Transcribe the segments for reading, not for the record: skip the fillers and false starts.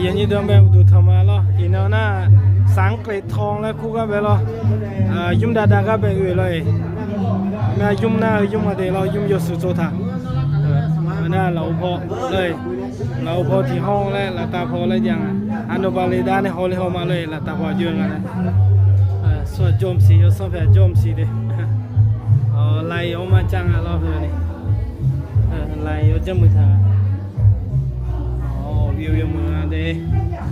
อย่างนี้เดิมแบบดูทำมาแล้วอีน้าหน้าสังเกตทองแล้วคู่กันไปแล้วยุ่มดาก็ไปอื่นเลยแม่ยุ่มหน้ายุ่มมาเดี๋ยวเรายุ่มยศสุโจทาหน้าเราพอเลยเราพอที่ห้องแล้วเราตาพอแล้วยังอันดับเลยด้านในห้องเลยห้องมาเลยเราตาพอเยอะกันนะส่วนโจมสีก็ส่วนแผลโจมสีเด้ไล่ออกมาจังเราเพื่อนนี่ไล่เอาจมูกทางวิวยังมือเด้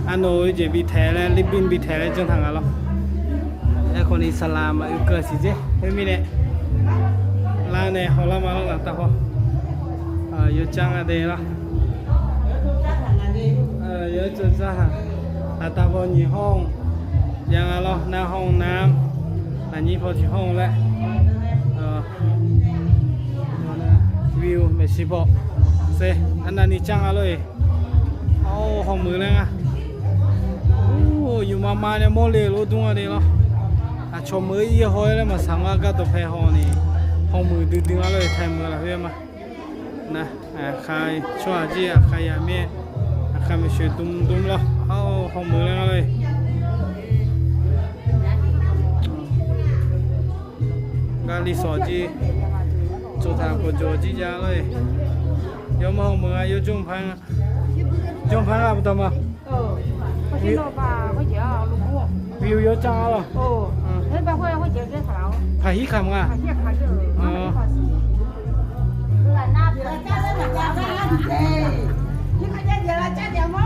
อันโน้ยจะบีแท้แล้วลิบบินบีแท้แล้วจังทางอะไรไอ้คนอิสลามมาเกิดสิเจ้เฮ้ยมีเนี่ยลาเนี่ยเขาละมาแล้วหลังตาพอยจังอะไรล่ะยจุดจ้าหลังตาพอยี่ห้องยังอะไรหน้าห้องน้ำอันนี้พอที่ห้องแล้ววิวไม่ใช่บอกเซอันนั้นนี่จังอะไรห้องมือเลยอ่ะโอ้อยู่มาเนี่ยโมเลรู้ตัวนี่เนาะชมมือยี่ห้อเลยมาสั่งว่าก็ตัวแพ้ห้องนี่ห้องมือดึงๆเลยแทนมือละเพื่อนมานะใครช่วยจีใครอยากเมียใครไม่ช่วยตุ้มหรอเอาห้องมือเลยกาลิสอจี做他不做几家嘞，有么我们有中盘啊，中盘啊不得嘛？我知道吧，我叫路过。วิวเยอะจังเหรอ那边会叫这啥了？ผาหิคำอ่ะ他先看这个。那边家人们家人哎，你看见你了，加点毛，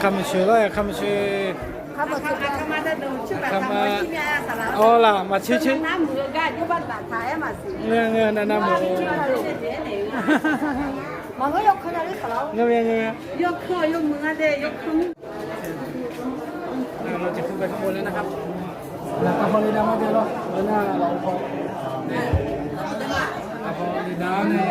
คำชื่ออะไรคำชื่อคำอ๋อล่ะมาชื่อน้ำมือกันยุบันตาท้ายมาสิเงี้ยนั่นน้ำมือมันก็ยกขนาดนี้เขาเงี้ยยกข้อยกมือเด้ยกขึ้นเราจะขึ้นไปข้างบนแล้วนะครับแล้วก็พอลีดามาเดี๋ยวเราหน้าเราพอลีดาเนี่ย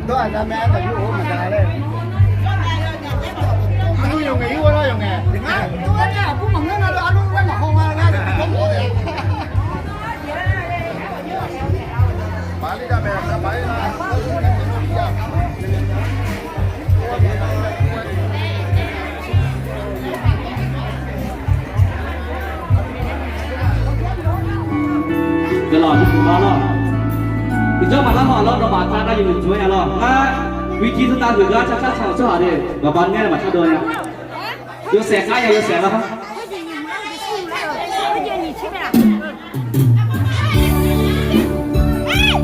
都係咁樣，就要好唔大咧。要用嘅要啦，用嘅。多啲，不問啦，阿龍揾埋號啊，咁我哋。買呢家咩？買啦。cái lò thì cũng lo thì cho bạn làm họ lo rồi bạn ta đã dùng chuối nhà lo vị trí chúng ta thử ra chắc chắn cho họ đi và bạn nghe là bạn cho đời nha yêu xẻ cái yêu xẻ đâu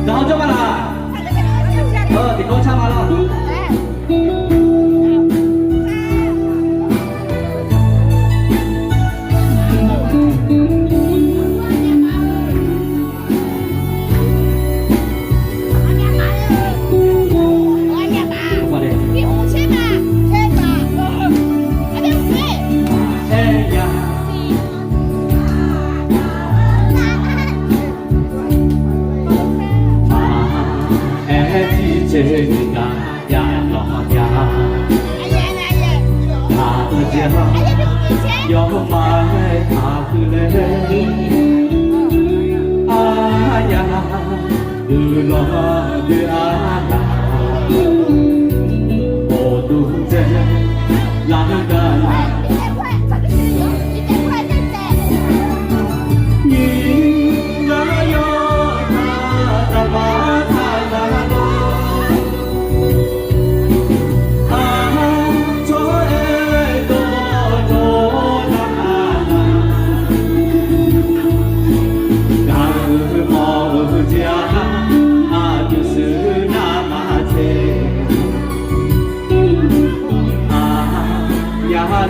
đó cho bạn là thì con cha mà loยอมมาให้ข่าวคือเลยอายาดูรอดูอาตาโอดูเจลังกัน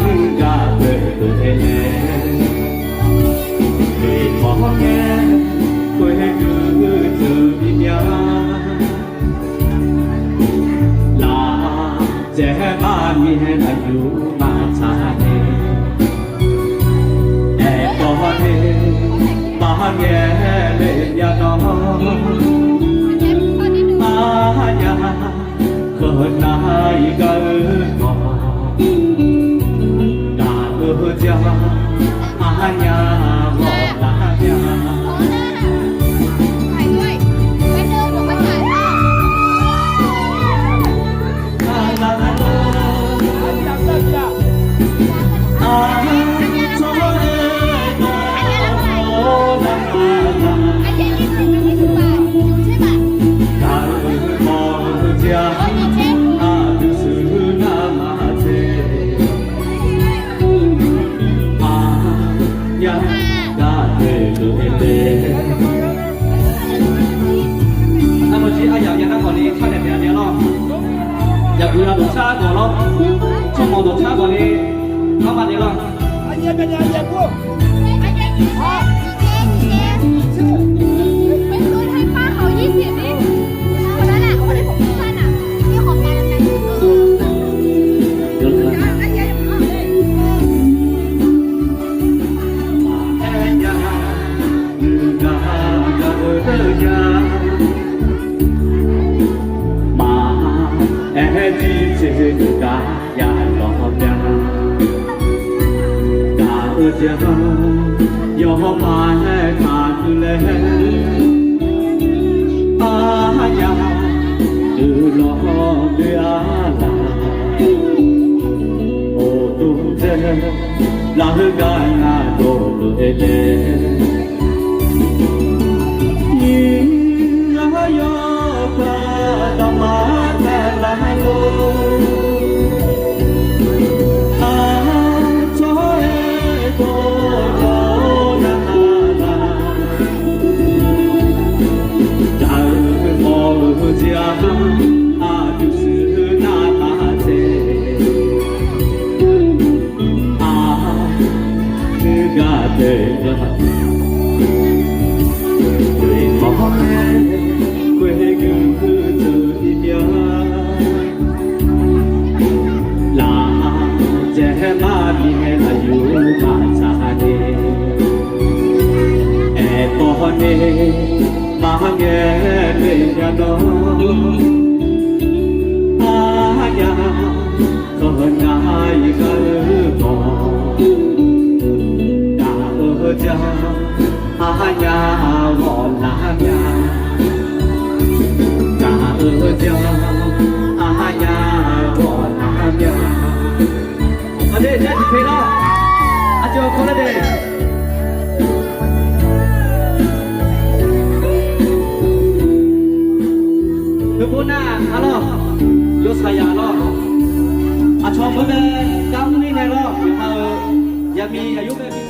นึงกาเปิดตัวเองเลยพอแก่คุยคือเจอวิญญาณลาเจ้าบ้านมีให้อายุมาชาเนแอบก่อนเบ้านแย่เล่นยาน้องอาญาคนนายก็ขอกาเจ้าอาญาบอกลาญาอยากดูเราดูชาก่อนเนาะช่วงมองดูชาก่อนนี้เข้ามาเดี๋ยวเรา อันนี้เป็นยังไงพวก ยอมมาให้ขาดเลยอาญาดูหลอกเดือดโอ้ตุ้มเจลากันนาโดเลยิงละยอปลาดมาแต่ละโลมาแง่เลยยาน้องอาญาคนนายก็บอกดาเจ้าอาญาวอนลาญาดาเจ้าอาญาวอนลาญาอันนี้จะที่เพลาอาจจะคนละเดคือพูดหน้าฮัลโหลยศยาล้ออาชอบเมื่อเดินกำนี่ไงล้ออย่ามีอายุแบบ